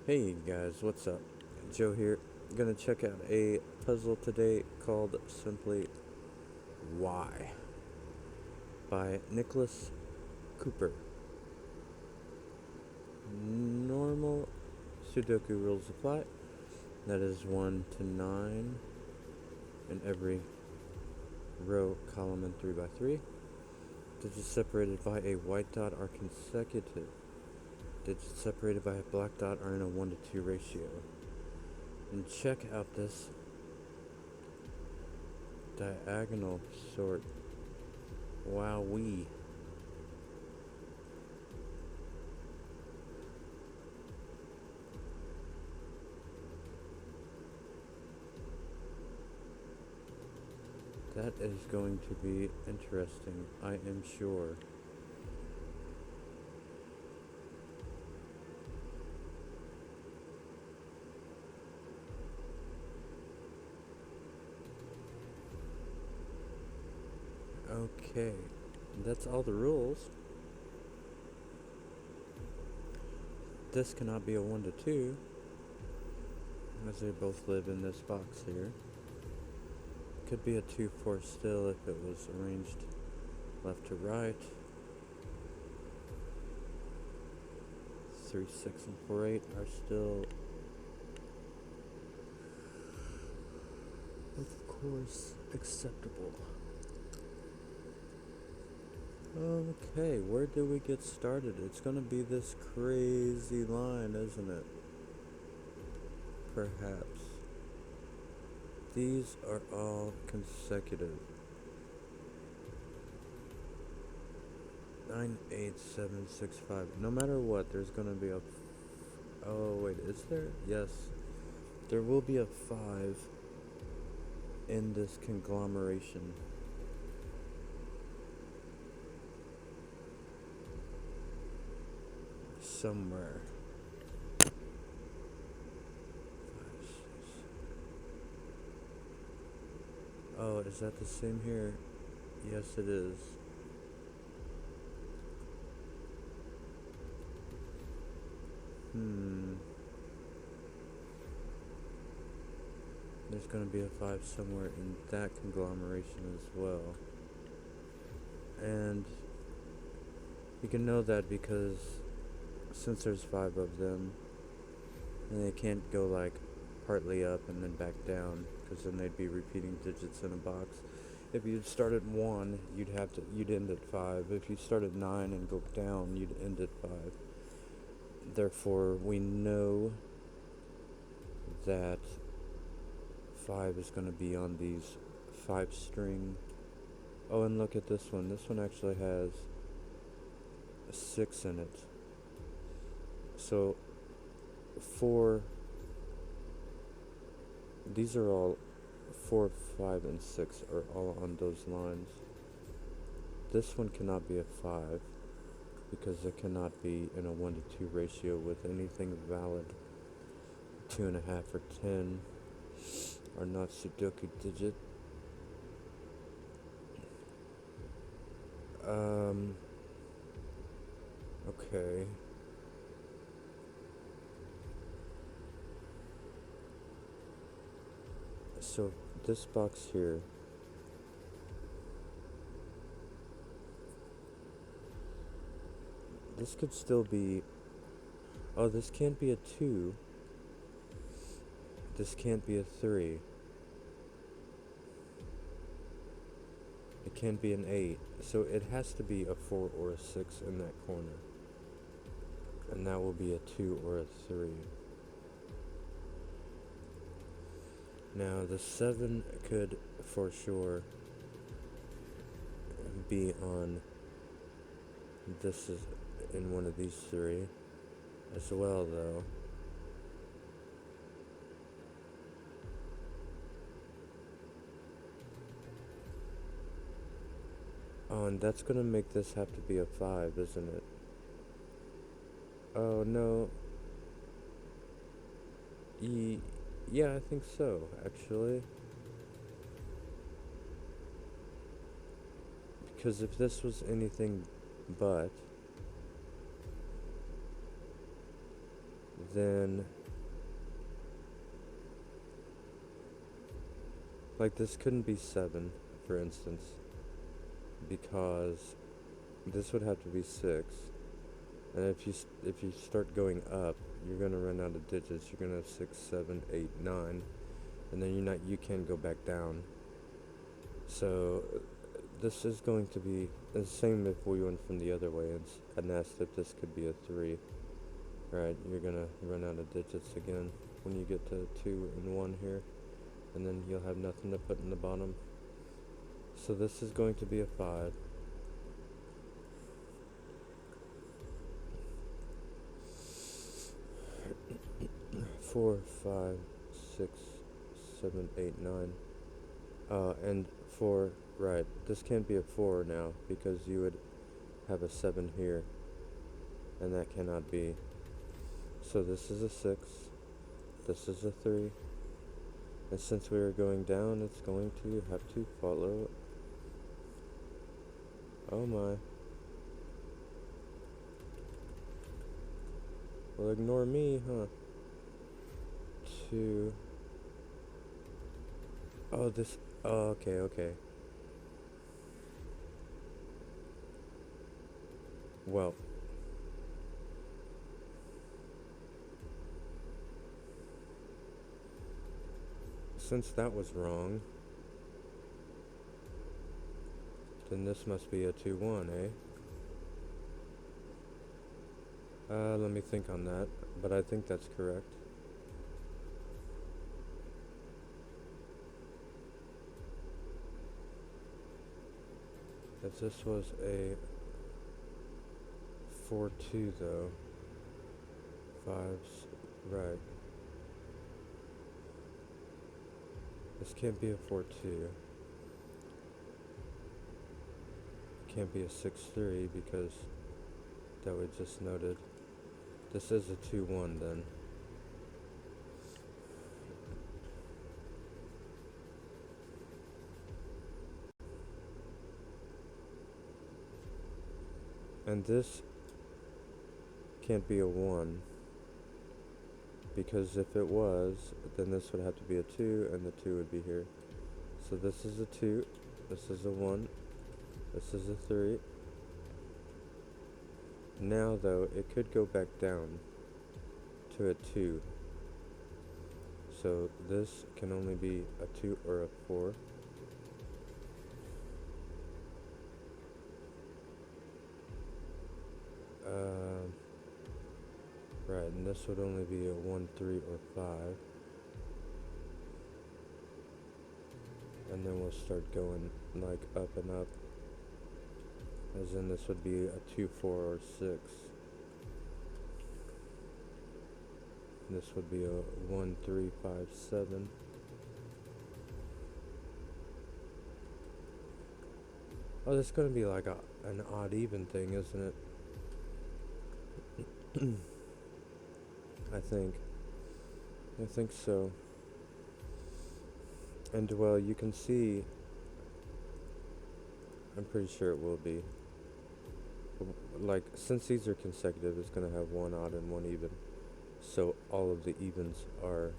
Hey guys, what's up? Joe here. Gonna check out a puzzle today called simply Why by Niclas Kupper. Normal Sudoku rules apply. That is 1 to 9 in every row, column, and 3 by 3. Digits separated by a white dot are consecutive. Digits separated by a black dot are in a 1 to 2 ratio. And check out this diagonal sort. Wowee. That is going to be interesting, I am sure. Okay, that's all the rules. This cannot be a 1 to 2, as they both live in this box here. Could be a 2-4 still if it was arranged left to right. 3, 6, and 4, 8 are still, of course, acceptable. Okay, where do we get started? It's gonna be this crazy line, isn't it? Perhaps. These are all consecutive. 9, 8, 7, 6, 5. No matter what, there's gonna be a. Oh, wait, is there? Yes. There will be a 5 in this conglomeration. Somewhere. 5, 6. Oh, is that the same here? Yes, it is. There's gonna be a 5 somewhere in that conglomeration as well. And you can know that because since there's 5 of them, and they can't go like partly up and then back down, because then they'd be repeating digits in a box. If you'd start at 1, you'd end at 5. If you start at 9 and go down, you'd end at 5. Therefore, we know that 5 is going to be on these 5 string. Oh, and look at this one. This one actually has a 6 in it. So, 4, these are all 4, 5, and 6 are all on those lines. This one cannot be a 5 because it cannot be in a 1 to 2 ratio with anything valid. 2.5 or 10 are not Sudoku digit. Okay. So this box here, this could still be, oh, this can't be a 2. This can't be a 3. It can't be an 8. So it has to be a 4 or a 6 in that corner. And that will be a 2 or a 3. Now the 7 could for sure be on, this is in one of these 3 as well though. Oh, and that's gonna make this have to be a 5, isn't it? Oh, no. Yeah, I think so, actually. Because if this was anything but, then like this couldn't be 7, for instance, because this would have to be 6. And if you start going up, you're gonna run out of digits. You're gonna have 6, 7, 8, 9, and then you can't go back down. So this is going to be the same if we went from the other way and asked if this could be a 3. Right, you're gonna run out of digits again when you get to 2 and 1 here, and then you'll have nothing to put in the bottom. So this is going to be a 5. 4, 5, 6, 7, 8, 9. And 4, right, this can't be a 4 now, because you would have a 7 here, and that cannot be. So this is a 6, this is a 3, and since we are going down, it's going to have to follow. Oh my. Well, ignore me, huh? 2. Oh, this. Oh, okay. Well. Since that was wrong, then this must be a 2-1, eh? Let me think on that, but I think that's correct. If this was a 4-2 though, 5's, right. This can't be a 4-2. Can't be a 6-3 because that we just noted. This is a 2-1 then. And this can't be a 1, because if it was, then this would have to be a 2, and the 2 would be here. So this is a 2, this is a 1, this is a 3. Now though, it could go back down to a 2. So this can only be a 2 or a 4. Right, and this would only be a 1, 3, or 5. And then we'll start going like up and up. As in this would be a 2, 4, or 6. This would be a 1, 3, 5, 7. Oh, this is going to be like an odd even thing, isn't it? I think so. And well, you can see, I'm pretty sure it will be. Like, since these are consecutive, it's going to have one odd and one even. So all of the evens are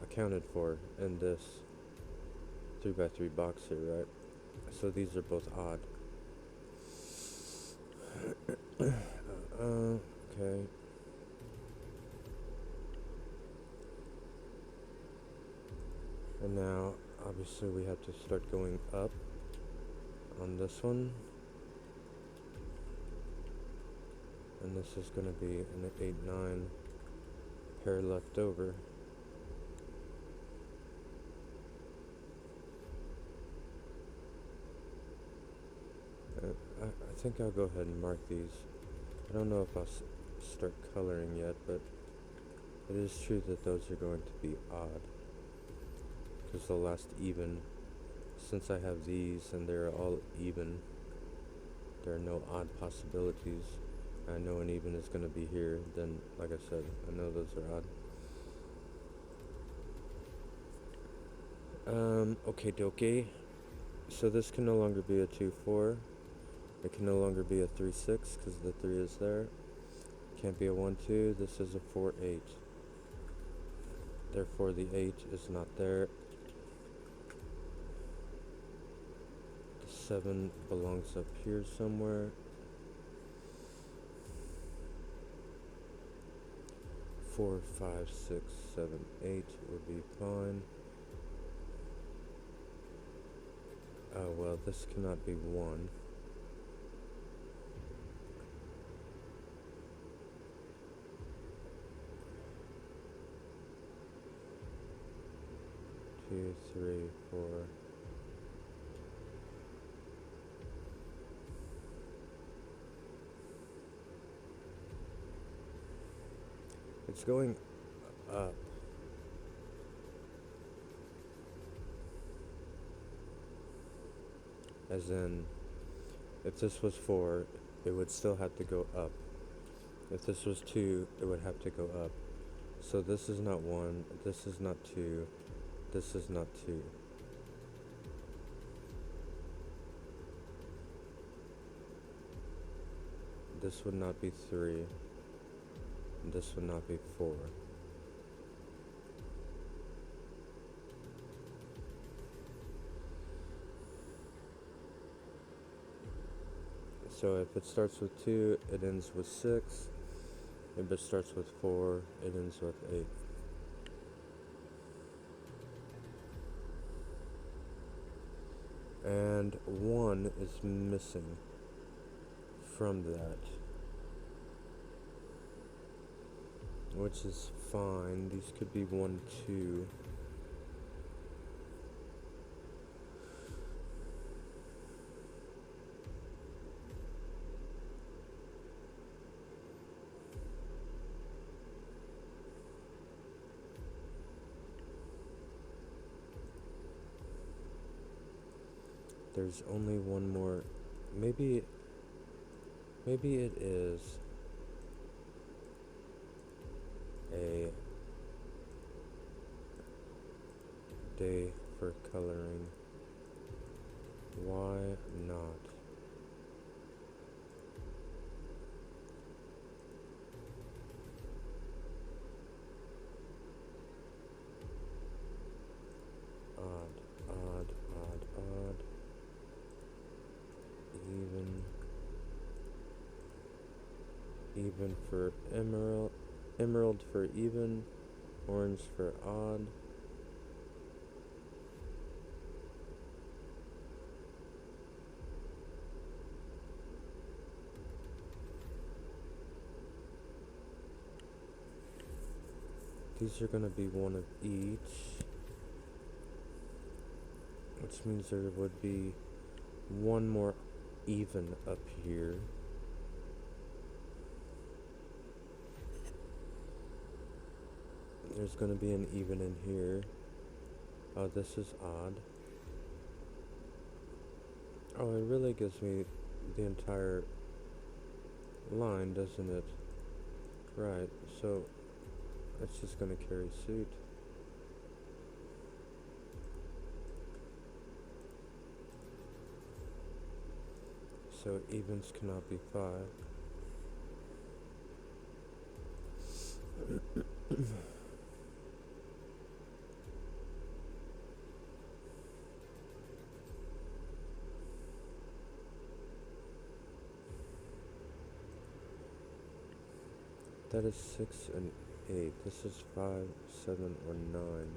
accounted for in this 3x3 box here, right? So these are both odd. Okay. And now, obviously, we have to start going up on this one. And this is going to be an 8, 9 pair left over. I think I'll go ahead and mark these. I don't know if I'll start coloring yet, but it is true that those are going to be odd. Because the last even, since I have these and they're all even, there are no odd possibilities. I know an even is going to be here, then, like I said, I know those are odd. Okay dokie. So this can no longer be a 2, 4. It can no longer be a 3, 6, because the 3 is there. can't be a 1, 2. This is a 4, 8. Therefore, the 8 is not there. The 7 belongs up here somewhere. 4, 5, 6, 7, 8 would be fine. Oh, well, this cannot be 1. Two, 3, 4. It's going up. As in, if this was 4, it would still have to go up. If this was 2, it would have to go up. So this is not 1, this is not 2, this is not 2. This would not be 3. This would not be 4. So if it starts with 2, it ends with 6. If it starts with 4, it ends with 8. And 1 is missing from that, which is fine. These could be 1, 2. There's only one more. Maybe it is a day for coloring. Why not? Odd. Even for emerald for even, orange for odd. These are gonna be one of each, which means there would be one more even up here. There's gonna be an even in here. Oh, this is odd. Oh, it really gives me the entire line, doesn't it? Right, so it's just gonna carry suit. So evens cannot be 5. That is 6 and 8. This is 5, 7, or 9.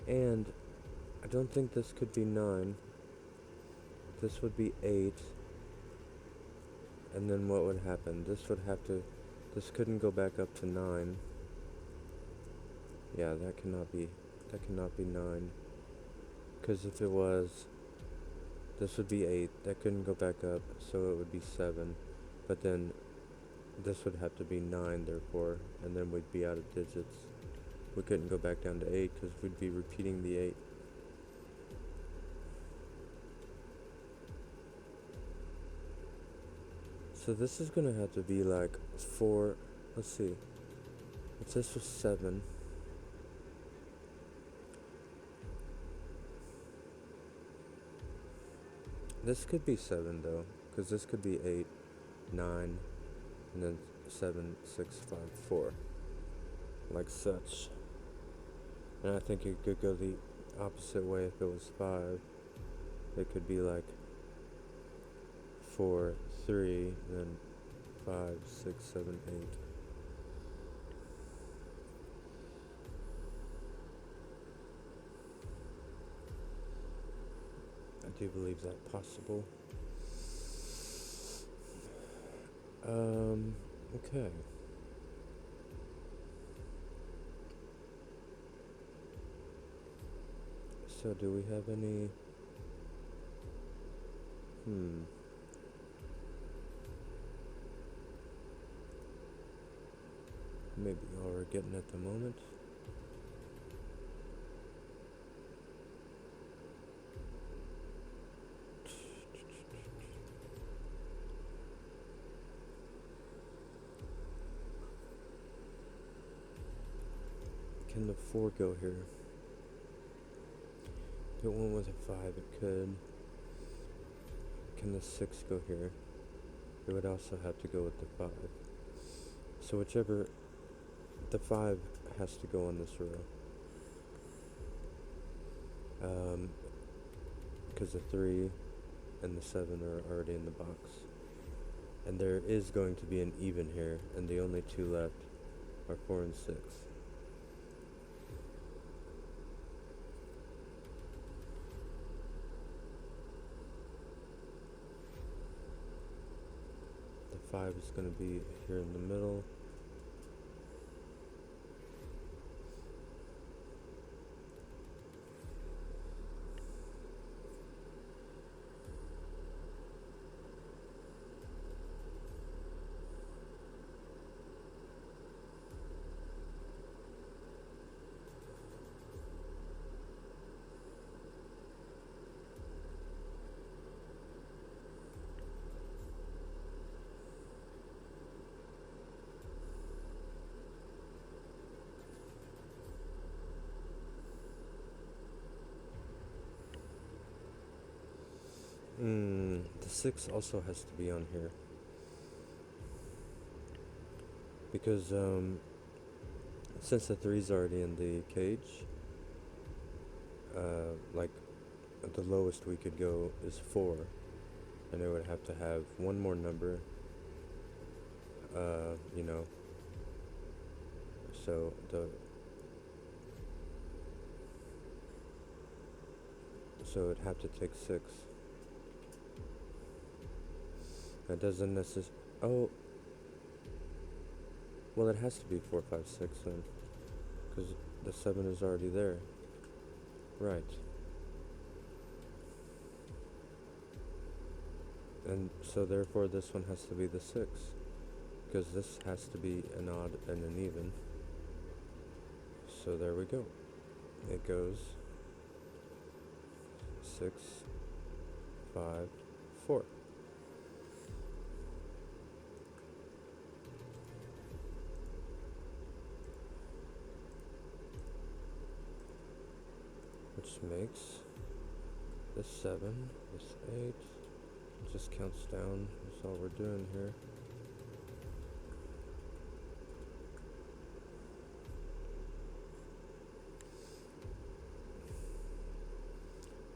And I don't think this could be 9. This would be 8. And then what would happen? This couldn't go back up to 9. Yeah, that cannot be 9. Because if it was, this would be 8. That couldn't go back up, so it would be 7. But then this would have to be 9, therefore, and then we'd be out of digits. We couldn't go back down to 8 because we'd be repeating the 8. So this is gonna have to be like 4. Let's see. If this was 7. This could be 7 though, because this could be 8, 9, and then 7, 6, 5, 4, like such. And I think it could go the opposite way if it was 5. It could be like 4, 3, then 5, 6, 7, 8. I do believe that possible. Okay. So do we have any... Maybe all we're getting at the moment. Can the 4 go here? If it went with a 5, it could. Can the 6 go here? It would also have to go with the 5. So whichever... The 5 has to go on this row. Because the 3 and the 7 are already in the box. And there is going to be an even here, and the only 2 left are 4 and 6. The 5 is going to be here in the middle. The 6 also has to be on here. Because, since the 3's already in the cage, like, the lowest we could go is 4. And it would have to have one more number, you know. So, so it'd have to take 6. That doesn't necessarily... Oh. Well, it has to be 4, 5, 6 then. Because the 7 is already there. Right. And so therefore this one has to be the 6. Because this has to be an odd and an even. So there we go. It goes 6, 5, 4. Which makes this 7, this 8, just counts down, that's all we're doing here.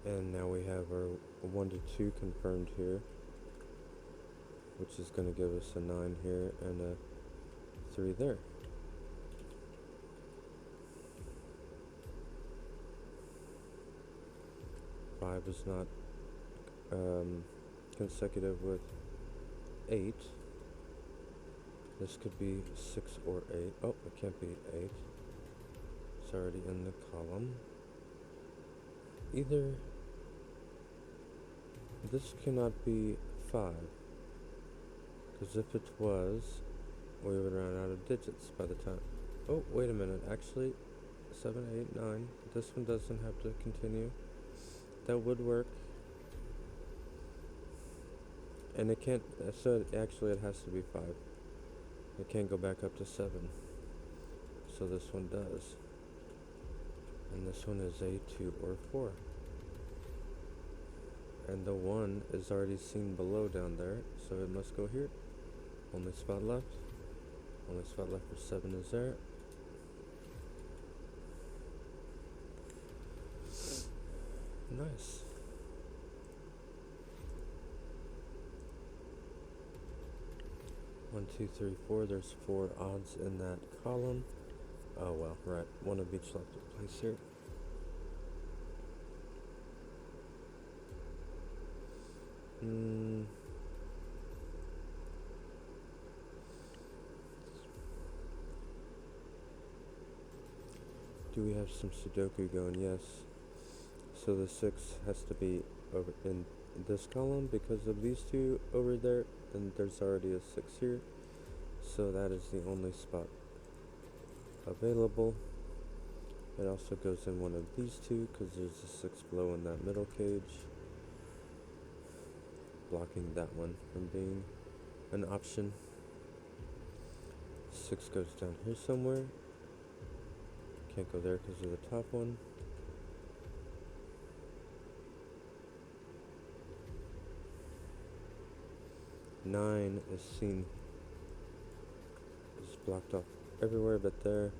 And now we have our 1 to 2 confirmed here, which is going to give us a 9 here and a 3 there. Five is not consecutive with 8. This could be 6 or 8. Oh, it can't be 8. It's already in the column. Either this cannot be 5, because if it was, we would run out of digits by the time. Oh, wait a minute. Actually, 7, 8, 9. This one doesn't have to continue. That would work. And it can't, so actually it has to be 5. It can't go back up to 7. So this one does. And this one is a 2 or 4. And the 1 is already seen below down there, so it must go here. Only spot left. Only spot left for 7 is there. Nice. One, two, three, four. There's 4 odds in that column. Oh well, right. One of each left to place here. Do we have some Sudoku going? Yes. So the 6 has to be over in this column because of these 2 over there, and there's already a 6 here. So that is the only spot available. It also goes in one of these 2 because there's a 6 below in that middle cage, blocking that one from being an option. 6 goes down here somewhere. Can't go there because of the top one. Nine is seen, is blocked off everywhere but there.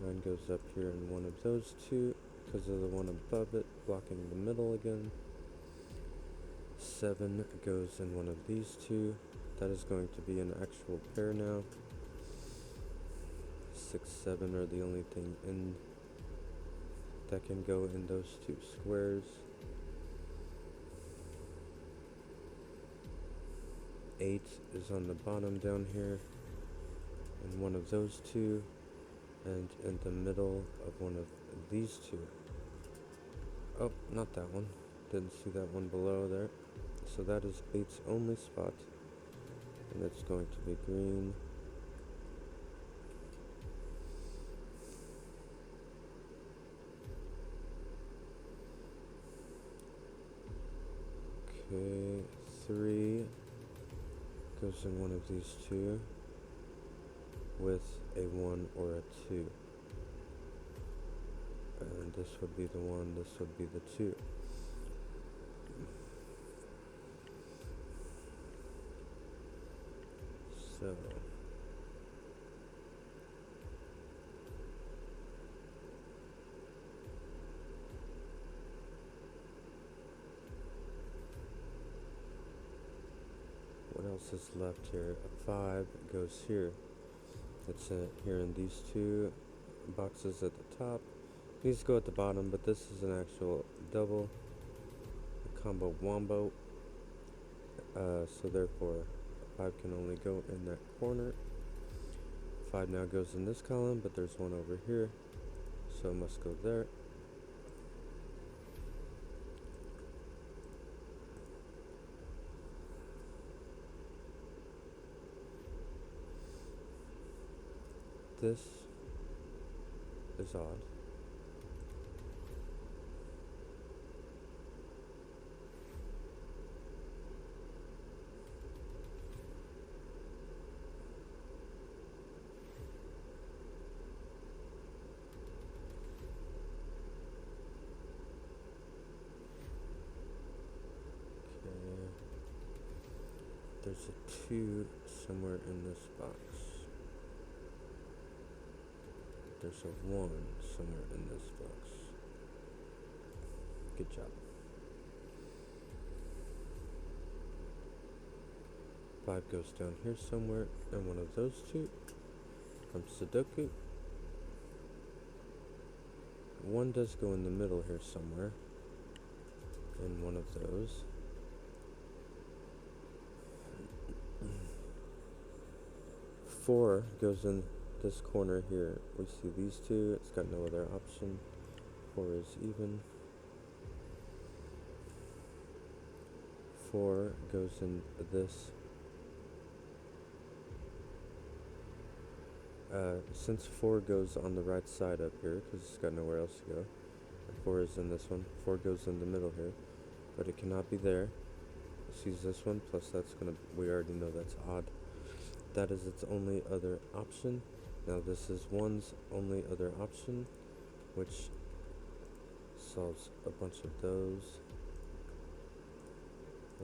9 goes up here in one of those 2 because of the one above it, blocking the middle again. 7 goes in one of these 2. That is going to be an actual pair now. 6, 7 are the only thing in that can go in those 2 squares. 8 is on the bottom down here in one of those 2, and in the middle of one of these 2. Oh, not that one. Didn't see that one below there. So that is 8's only spot, and it's going to be green. Okay, 3 goes in one of these 2 with a 1 or a 2. And this would be the 1, this would be the 2. So what else is left here? A 5 goes here. It's here in these 2 boxes at the top. These go at the bottom, but this is an actual double, a combo wombo. So therefore, 5 can only go in that corner. 5 now goes in this column, but there's one over here, so it must go there. This is odd. There's a 2 somewhere in this box. There's a 1 somewhere in this box. Good job. 5 goes down here somewhere, and one of those 2 from Sudoku. 1 does go in the middle here somewhere, in one of those. 4 goes in this corner here. We see these 2, it's got no other option. 4 is even. 4 goes in this. Since 4 goes on the right side up here, because it's got nowhere else to go, 4 is in this one. 4 goes in the middle here, but it cannot be there. It sees this one, plus that's gonna, we already know that's odd. That is its only other option. Now this is 1's only other option, which solves a bunch of those.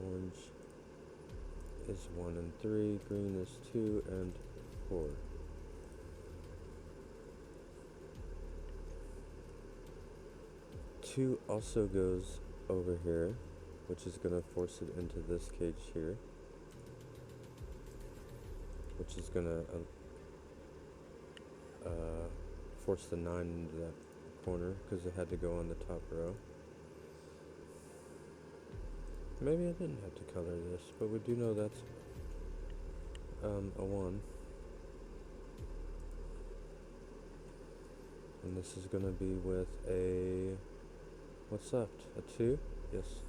Orange is 1 and 3, green is 2 and 4. 2 also goes over here, which is going to force it into this cage here, which is going to force the 9 into that corner because it had to go on the top row. Maybe I didn't have to color this, but we do know that's a 1. And this is going to be with a... what's left? A 2? Yes.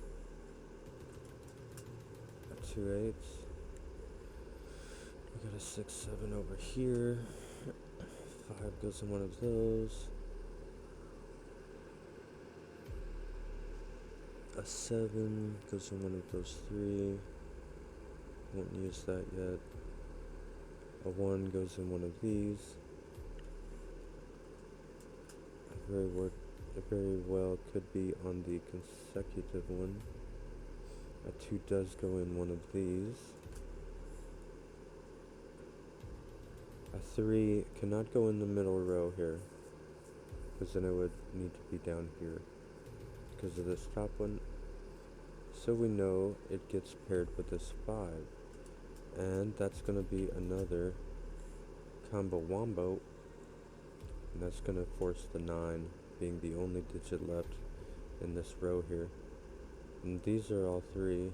A 2 8s. We got a 6 7 over here. 5 goes in one of those. A 7 goes in one of those 3. Won't use that yet. A 1 goes in one of these. It very well could be on the consecutive one. A 2 does go in one of these. A 3 cannot go in the middle row here, because then it would need to be down here because of this top one. So we know it gets paired with this 5, and that's going to be another combo wombo, and that's going to force the 9 being the only digit left in this row here. And these are all 3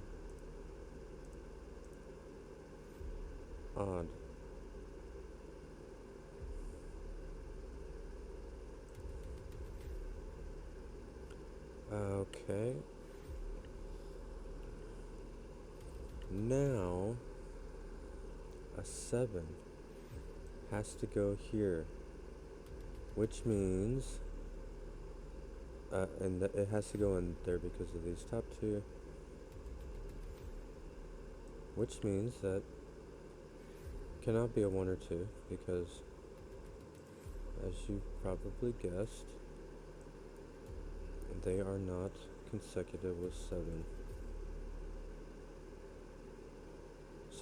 odd. Okay. Now, a 7 has to go here, which means, it has to go in there because of these top 2, which means that cannot be a 1 or 2 because, as you probably guessed, they are not consecutive with 7.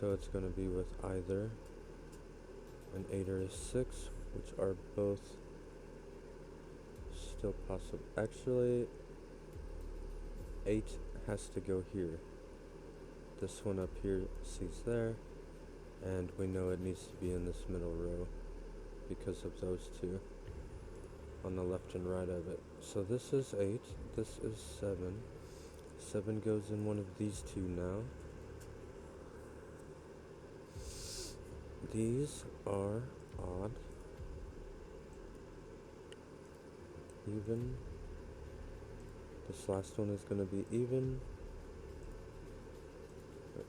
So it's going to be with either an 8 or a 6, which are both still possible. Actually, 8 has to go here. This one up here sees there, and we know it needs to be in this middle row because of those 2 on the left and right of it. So this is 8, this is 7. 7 goes in one of these 2 now. These are odd, even. This last one is going to be even.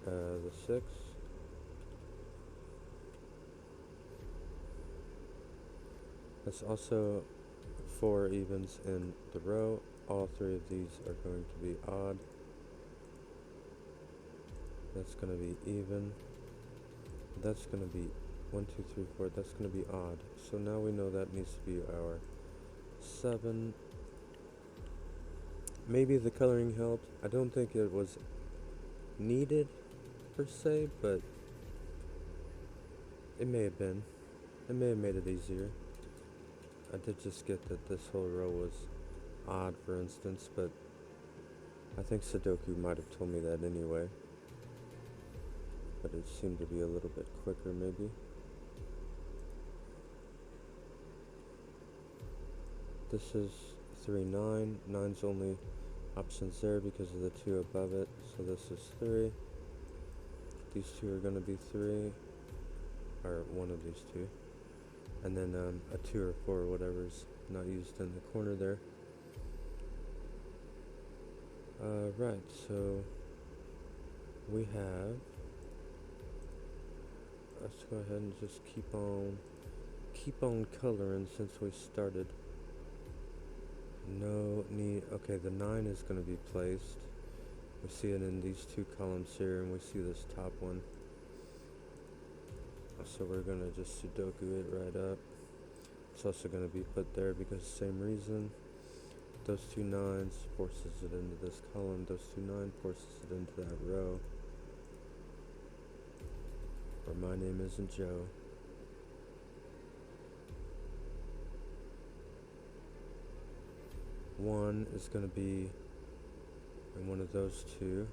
The 6. That's also 4 evens in the row. All 3 of these are going to be odd. That's going to be even. That's going to be 1 2 3 4. That's going to be odd. So now we know that needs to be our 7. Maybe the coloring helped. I don't think it was needed per se, but it may have been. It may have made it easier. I did just get that this whole row was odd, for instance, but I think Sudoku might have told me that anyway. But it seemed to be a little bit quicker, maybe. This is 3 9. 9's only options there because of the 2 above it. So this is 3. These 2 are going to be 3, or one of these 2. And then a 2 or 4, whatever's not used in the corner there. Right, so we have, let's go ahead and just keep on coloring since we started. No need, okay, the 9 is going to be placed. We see it in these 2 columns here, and we see this top one. So we're going to just Sudoku it right up. It's also going to be put there because same reason. Those two nines forces it into this column. Those two nine forces it into that row. Or my name isn't Joe. One is going to be in one of those two.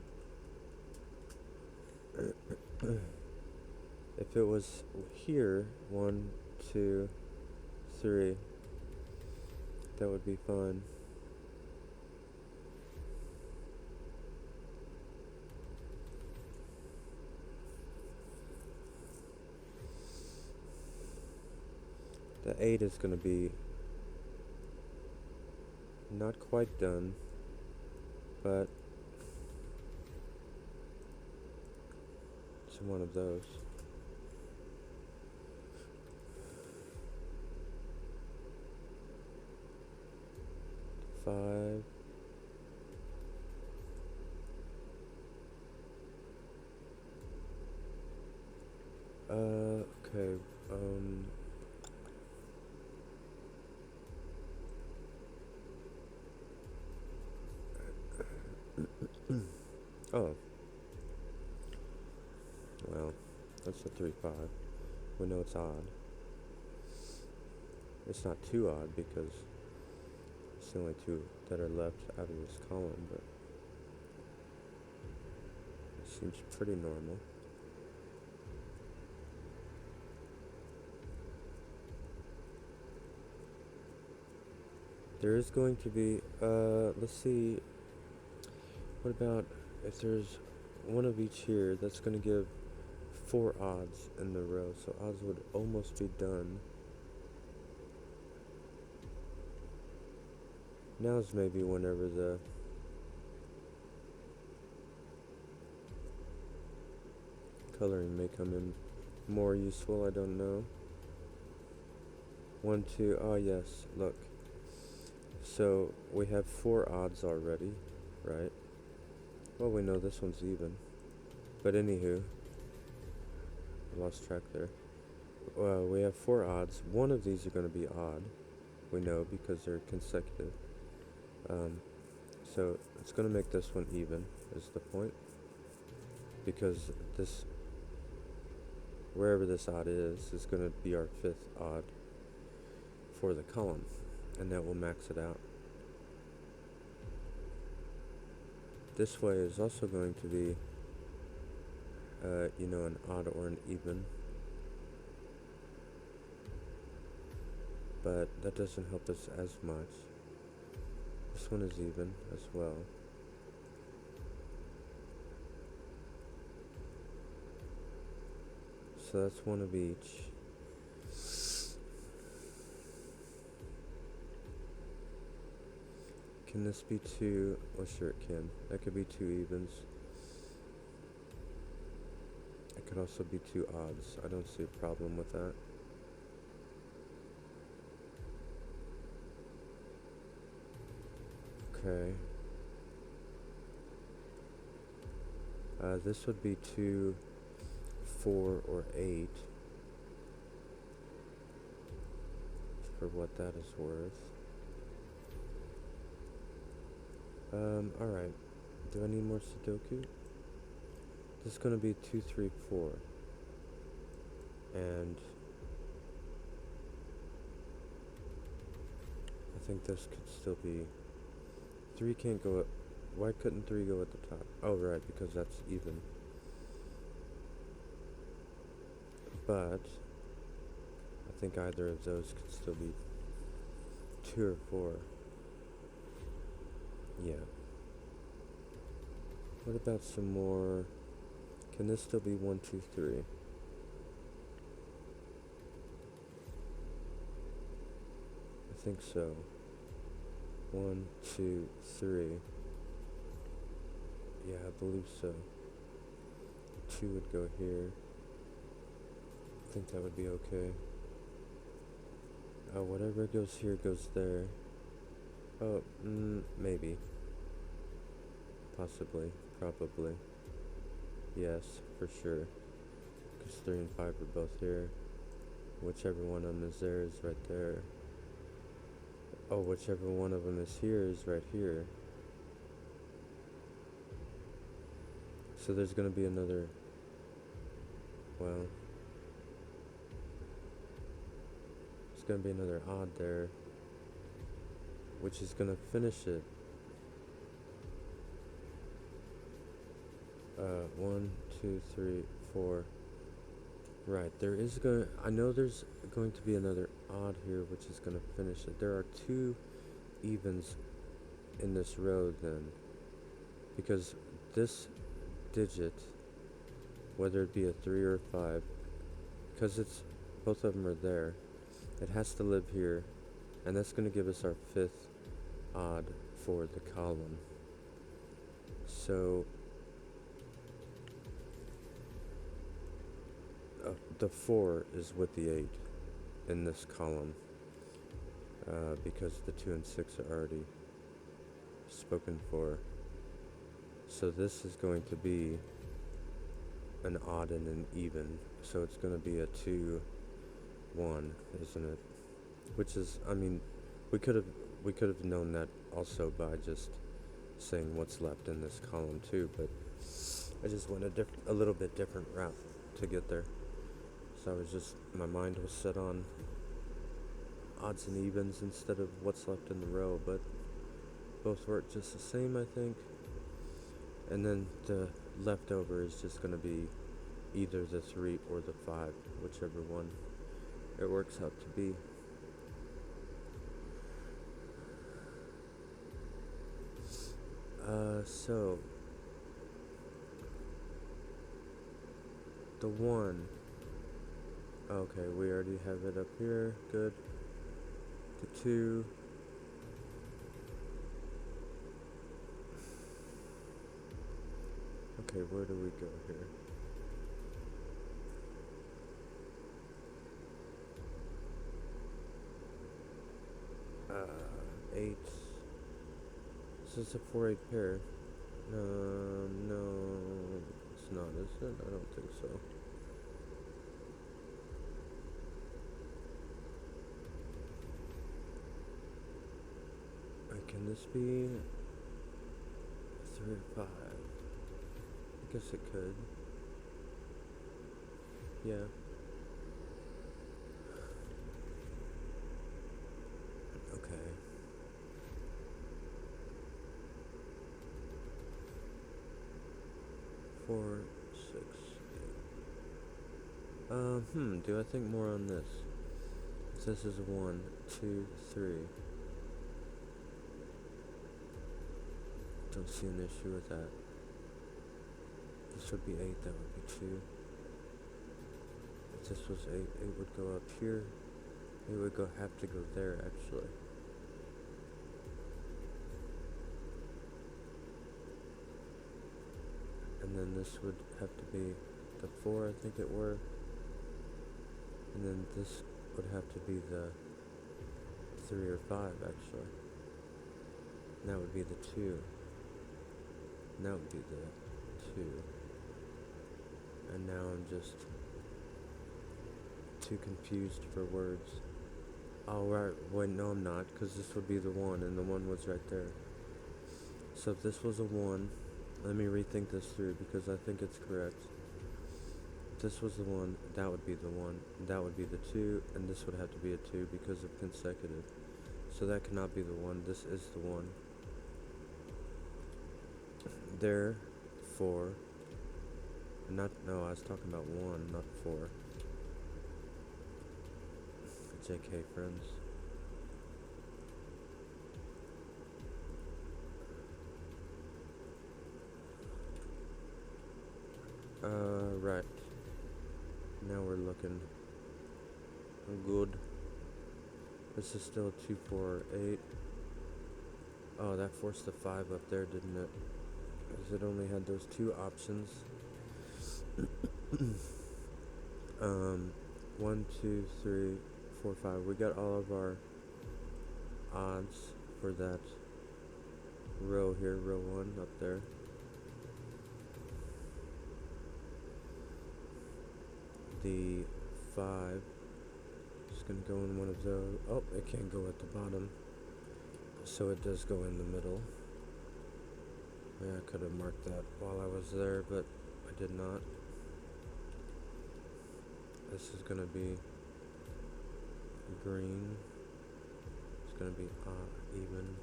If it was here, 1, 2, 3, that would be fine. The 8 is going to be not quite done, but it's one of those. Five. Okay, oh, well, that's a 3, 5. We know it's odd. It's not too odd because it's the only two that are left out of this column, but it seems pretty normal. There is going to be, let's see, what about if there's one of each here, that's going to give 4 odds in the row, so odds would almost be done. Now's maybe whenever the coloring may come in more useful, I don't know. 1, 2, oh yes, look. So we have 4 odds already, right? Well, we know this one's even. But anywho, I lost track there. We have 4 odds. One of these are going to be odd. We know because they're consecutive. So it's going to make this one even, is the point. Because this, wherever this odd is going to be our 5th odd for the column. And that will max it out. This way is also going to be, an odd or an even. But that doesn't help us as much. This one is even as well. So that's one of each. Can this be 2? Well, sure it can. That could be 2 evens. It could also be 2 odds. I don't see a problem with that. Okay. This would be 2, 4, or 8. For what that is worth. Alright. Do I need more Sudoku? This is going to be 2, 3, 4. And I think this could still be... 3 can't go up. Why couldn't 3 go at the top? Oh, right, because that's even. But I think either of those could still be 2 or 4. Yeah. What about some more? Can this still be 1, 2, 3? I think so. 1, 2, 3. Yeah, I believe so. 2 would go here. I think that would be okay. Whatever goes here goes there. Oh, maybe. Possibly. Probably. Yes, for sure. Because 3 and 5 are both here. Whichever one of them is there is right there. Oh, whichever one of them is here is right here. So there's gonna be another, well, there's gonna be another odd there, which is gonna finish it. 1, 2, 3, 4. Right, I know there's going to be another odd here, which is gonna finish it. There are 2 evens in this row then, because this digit, whether it be a 3 or a 5, because both of them are there, it has to live here, and that's going to give us our 5th odd for the column. So the 4 is with the 8 in this column, because the 2 and 6 are already spoken for. So this is going to be an odd and an even, so it's going to be a 2, 1, isn't it? Which is, I mean, we could have known that also by just saying what's left in this column too, but I just went a little bit different route to get there. So my mind was set on odds and evens instead of what's left in the row, but both work just the same, I think. And then the leftover is just going to be either the 3 or the 5, whichever one it works out to be. So the 1, okay, we already have it up here, good. The 2, okay, where do we go here? Uh, 8. This is a 4-8 pair. No, it's not, is it? I don't think so. Can this be 3 or 5? I guess it could. Yeah. Okay. Four, 6, 8. Do I think more on this? This is 1, 2, 3. Don't see an issue with that. This would be 8, that would be 2. If this was 8, 8 would go up here. It would have to go there, actually. And then this would have to be the 4, I think it were. And then this would have to be the 3 or 5, actually. And that would be the 2. And that would be the 2. And now I'm just too confused for words. Oh, right. Wait, no, I'm not, because this would be the 1, and the 1 was right there. So if this was a 1, let me rethink this through, because I think it's correct. If this was the 1, that would be the 1, that would be the 2, and this would have to be a 2 because of consecutive. So that cannot be the 1, this is the 1. Therefore, no, I was talking about 1, not 4. JK, friends. Right. Now we're looking good. This is still 2, 4, 8. Oh, that forced the 5 up there, didn't it? Because it only had those 2 options. 1, 2, 3, 4, 5. We got all of our odds for that row here, row 1 up there. The 5 is going to go in one of those. Oh, it can't go at the bottom. So it does go in the middle. Yeah, I could have marked that while I was there, but I did not. This is gonna be green. It's gonna be even.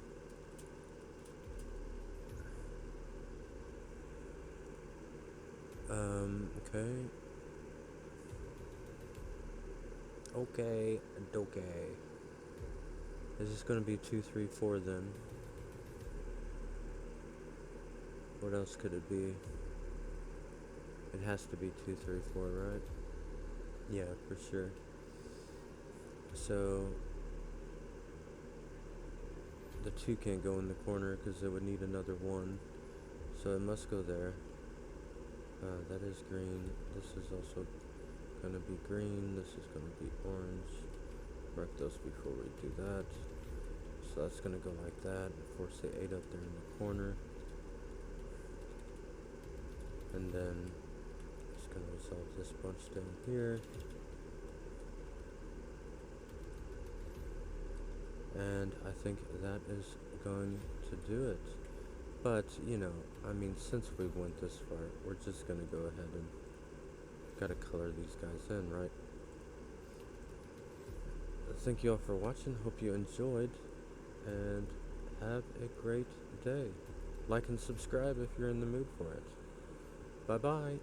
Okay. Okay, okay. This is gonna be 2, 3, 4 then. What else could it be? It has to be 2, 3, 4, right? Yeah, for sure. So the 2 can't go in the corner because it would need another 1. So it must go there. That is green. This is also gonna be green. This is gonna be orange. Mark those before we do that. So that's gonna go like that. Force the 8 up there in the corner. And then just gonna resolve this bunch down here. And I think that is going to do it. But, I mean, since we went this far, we're just gonna go ahead and gotta color these guys in, right? Thank you all for watching. Hope you enjoyed. And have a great day. Like and subscribe if you're in the mood for it. Bye-bye.